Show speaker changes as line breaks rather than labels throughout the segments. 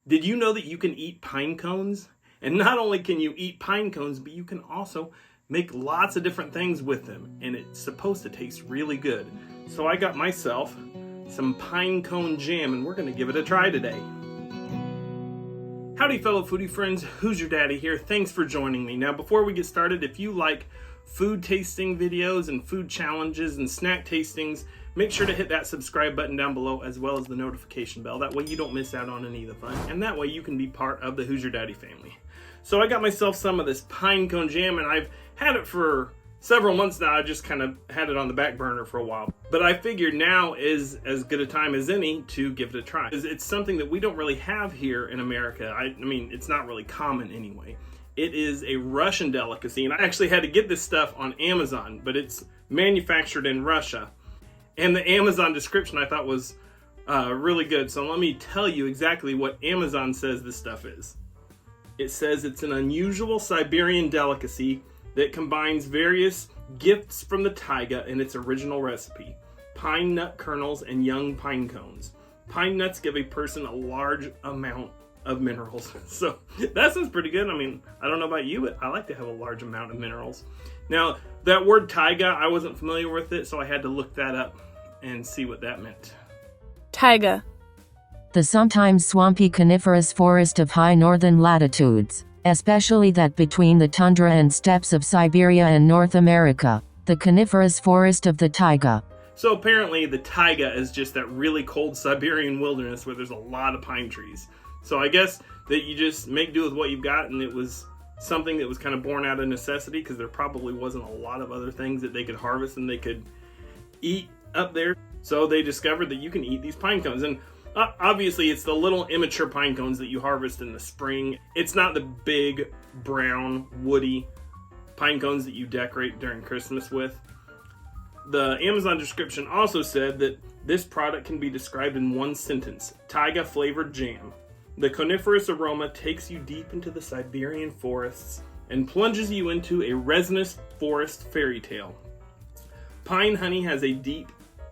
Did you know that you can eat pine cones? And not only can you eat pine cones, but you can also make lots of different things with them. And it's supposed to taste really good. So I got myself some pine cone jam, and we're going to give it a try today. Howdy fellow foodie friends, Hoosier Daddy here. Thanks for joining me. Now before we get started, if you like food tasting videos and food challenges and snack tastings, make sure to hit that subscribe button down below as well as the notification bell. That way you don't miss out on any of the fun, and that way you can be part of the Hoosier Daddy family. So I got myself some of this pine cone jam, and I've had it for several months now. I just kind of had it on the back burner for a while. But I figured now is as good a time as any to give it a try. It's something that we don't really have here in America. I mean, it's not really common anyway. It is a Russian delicacy, and I actually had to get this stuff on Amazon, but it's manufactured in Russia. And the Amazon description I thought was really good. So let me tell you exactly what Amazon says this stuff is. It says it's an unusual Siberian delicacy that combines various gifts from the taiga in its original recipe. Pine nut kernels and young pine cones. Pine nuts give a person a large amount of minerals. So that sounds pretty good. I mean, I don't know about you, but I like to have a large amount of minerals. Now, that word taiga, I wasn't familiar with it, so I had to look that up and see what that meant.
Taiga.
The sometimes swampy coniferous forest of high northern latitudes, especially that between the tundra and steppes of Siberia and North America, the coniferous forest of the taiga.
So apparently the taiga is just that really cold Siberian wilderness where there's a lot of pine trees. So I guess that you just make do with what you've got, and it was something that was kind of born out of necessity because there probably wasn't a lot of other things that they could harvest and they could eat up there. So they discovered that you can eat these pine cones. And obviously it's the little immature pine cones that you harvest in the spring. It's not the big, brown, woody pine cones that you decorate during Christmas with. The Amazon description also said that this product can be described in one sentence: taiga flavored jam. The coniferous aroma takes you deep into the Siberian forests and plunges you into a resinous forest fairy tale. Pine honey has a deep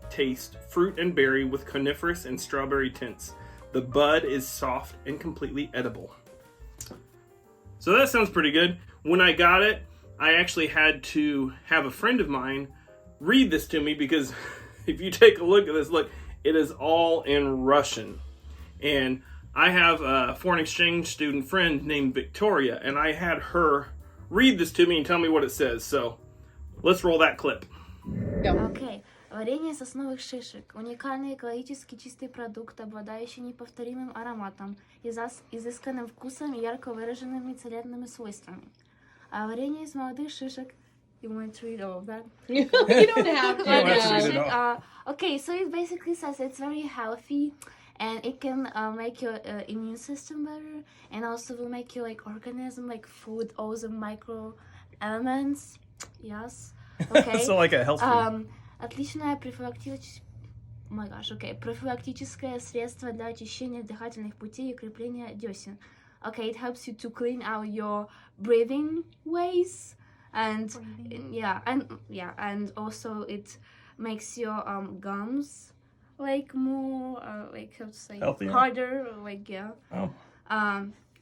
taste, fruit and berry with coniferous and strawberry tints. The bud is soft and completely edible. So that sounds pretty good. When I got it, I actually had to have a friend of mine read this to me because if you take a look at this, look, it is all in Russian. And I have a foreign exchange student friend named Victoria, and I had her read this to me and tell me what it says. So let's roll that clip.
Okay. Варенье сосновых шишек. Уникальный экологически чистый продукт, обладающий неповторимым ароматом, изысканным вкусом и ярко выраженными целебными свойствами. Варенье из молодых шишек. You want to read all of that?
You don't have
to. Okay, so it basically says it's very healthy, and it can make your immune system better, and also will make your organism, food, all the micro elements. Yes. Okay.
So like a health food.
Отличное профилактическое средство для очищения дыхательных путей и укрепления десен. Okay, it helps you to clean out your breathing ways, and and also it makes your gums more how to say
healthier.
Harder,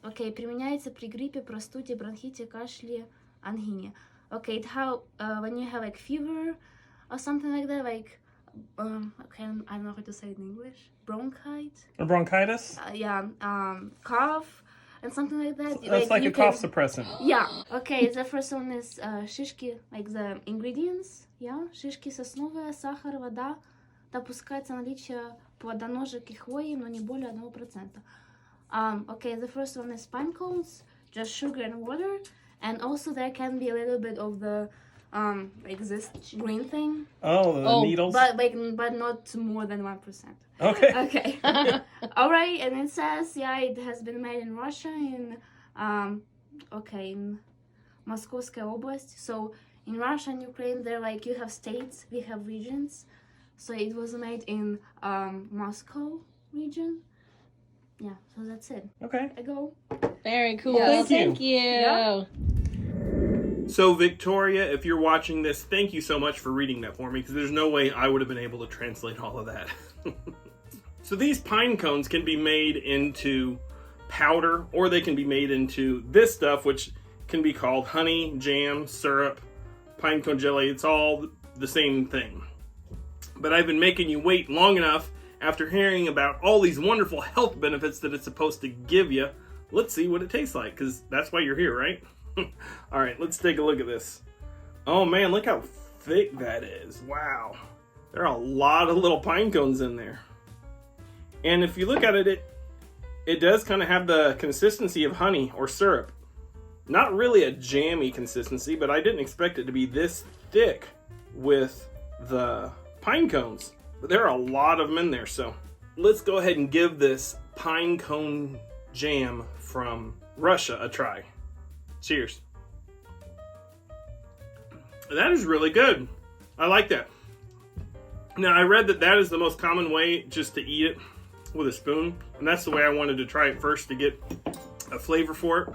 Okay,
применяется при гриппе, простуде, бронхите, кашле, ангине. Okay, it helps when you have fever or something like that, I don't know how to say it in English.
Or bronchitis?
Cough and something like that.
That's like a cough suppressant.
Yeah. Okay, the first one is шишки, the ingredients. Yeah, шишки сосновые, сахар, вода. Допускается наличие плодоножек и хвои, но не более 1%. Okay, the first one is pine cones, just sugar and water, and also there can be a little bit of the this green thing.
Oh, the needles.
But not more than 1%.
Okay.
Okay. All right, and it says it has been made in Russia in in Moscowskая область. So in Russia and Ukraine, they're you have states, we have regions. So it was made in Moscow region. Yeah, so that's it.
Okay.
I go.
Very cool.
Yes.
Thank you.
Yeah.
So Victoria, if you're watching this, thank you so much for reading that for me, because there's no way I would have been able to translate all of that. So these pine cones can be made into powder, or they can be made into this stuff, which can be called honey, jam, syrup, pinecone jelly. It's all the same thing. But I've been making you wait long enough after hearing about all these wonderful health benefits that it's supposed to give you. Let's see what it tastes like, because that's why you're here, right? All right, let's take a look at this. Oh man, look how thick that is. Wow. There are a lot of little pine cones in there. And if you look at it, it does kind of have the consistency of honey or syrup. Not really a jammy consistency, but I didn't expect it to be this thick with the pine cones. But there are a lot of them in there, so let's go ahead and give this pine cone jam from Russia a try. Cheers. That is really good. I like that. Now, I read that that is the most common way just to eat it, with a spoon, and that's the way I wanted to try it first to get a flavor for it.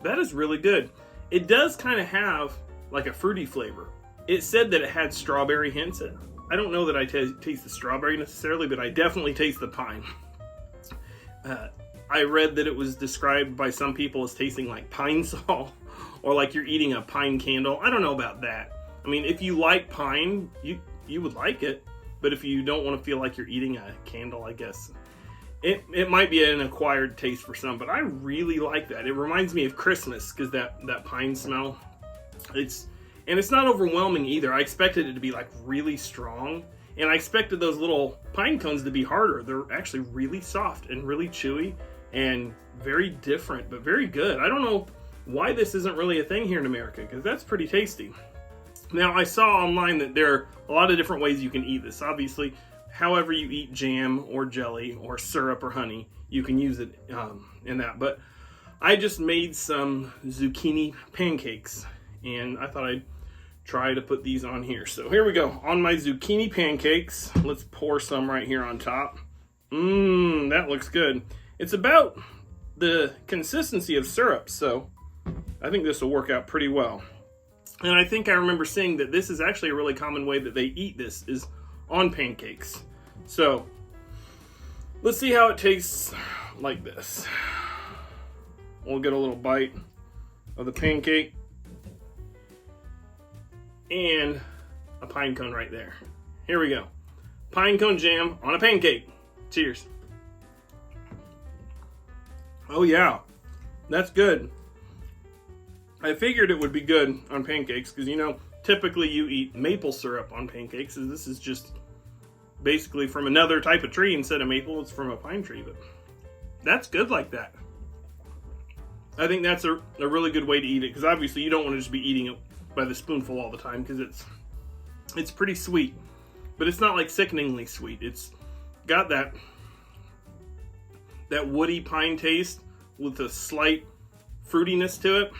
That is really good. It does kind of have like a fruity flavor. It said that it had strawberry hints. I don't know that I taste the strawberry necessarily, but I definitely taste the pine. I read that it was described by some people as tasting like pine sol, or like you're eating a pine candle. I don't know about that. I mean, if you like pine, you would like it, but if you don't want to feel like you're eating a candle, I guess it might be an acquired taste for some, but I really like that. It reminds me of Christmas, because that pine smell. It's not overwhelming either. I expected it to be like really strong, and I expected those little pine cones to be harder. They're actually really soft and really chewy and very different, but very good. I don't know why this isn't really a thing here in America, because that's pretty tasty. Now, I saw online that there are a lot of different ways you can eat this. Obviously, however you eat jam or jelly or syrup or honey, you can use it in that. But I just made some zucchini pancakes, and I thought I'd try to put these on here. So here we go. On my zucchini pancakes, let's pour some right here on top. That looks good. It's about the consistency of syrup, so I think this will work out pretty well. And I think I remember seeing that this is actually a really common way that they eat this, is on pancakes. So let's see how it tastes like this. We'll get a little bite of the pancake and a pine cone right there. Here we go. Pine cone jam on a pancake. Cheers. Oh yeah, that's good. I figured it would be good on pancakes because, you know, typically you eat maple syrup on pancakes, and this is just basically from another type of tree. Instead of maple, it's from a pine tree, but that's good like that. I think that's a really good way to eat it, because obviously you don't want to just be eating it by the spoonful all the time, because it's pretty sweet, but it's not like sickeningly sweet. It's got that woody pine taste with a slight fruitiness to it.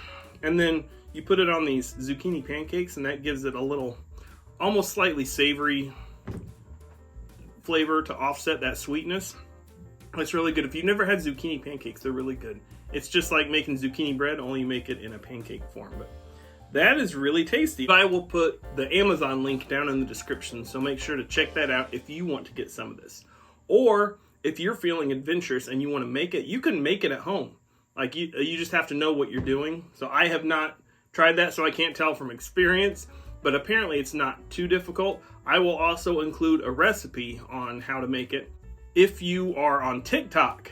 And then you put it on these zucchini pancakes, and that gives it a little, almost slightly savory flavor to offset that sweetness. It's really good. If you've never had zucchini pancakes, they're really good. It's just like making zucchini bread, only you make it in a pancake form. But that is really tasty. I will put the Amazon link down in the description, so make sure to check that out if you want to get some of this. Or if you're feeling adventurous and you want to make it, you can make it at home. Like, you just have to know what you're doing. So I have not tried that, so I can't tell from experience, but apparently it's not too difficult. I will also include a recipe on how to make it. If you are on TikTok,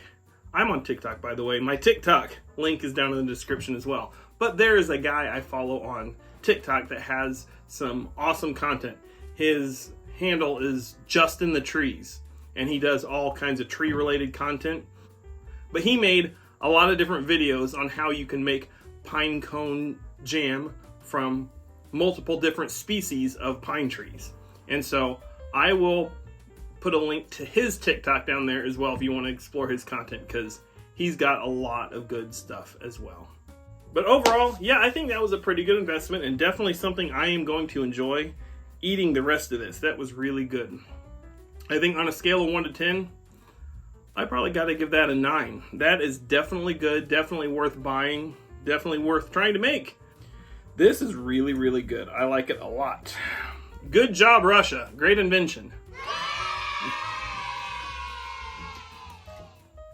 I'm on TikTok, by the way. My TikTok link is down in the description as well. But there is a guy I follow on TikTok that has some awesome content. His handle is Just in the Trees, and he does all kinds of tree-related content. But he made a lot of different videos on how you can make pine cone jam from multiple different species of pine trees. And so I will put a link to his TikTok down there as well if you want to explore his content, because he's got a lot of good stuff as well. But overall, yeah, I think that was a pretty good investment, and definitely something I am going to enjoy eating the rest of this. That was really good. I think on a scale of 1 to 10, I probably got to give that a 9. That is definitely good, definitely worth buying, definitely worth trying to make. This is really, really good. I like it a lot. Good job, Russia. Great invention.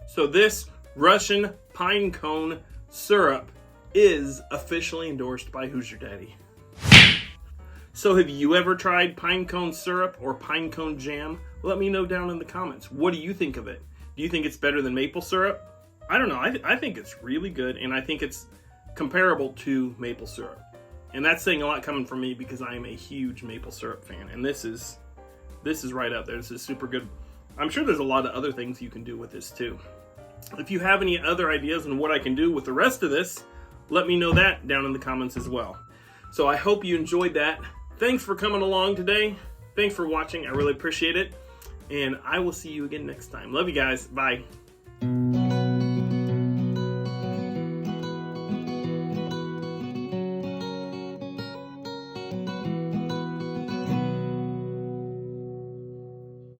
So this Russian pine cone syrup is officially endorsed by Hoosier Daddy. So have you ever tried pine cone syrup or pine cone jam? Let me know down in the comments. What do you think of it? Do you think it's better than maple syrup? I don't know. I think it's really good, and I think it's comparable to maple syrup. And that's saying a lot coming from me because I am a huge maple syrup fan. And this is right up there. This is super good. I'm sure there's a lot of other things you can do with this too. If you have any other ideas on what I can do with the rest of this, let me know that down in the comments as well. So I hope you enjoyed that. Thanks for coming along today. Thanks for watching. I really appreciate it. And I will see you again next time. Love you guys. Bye.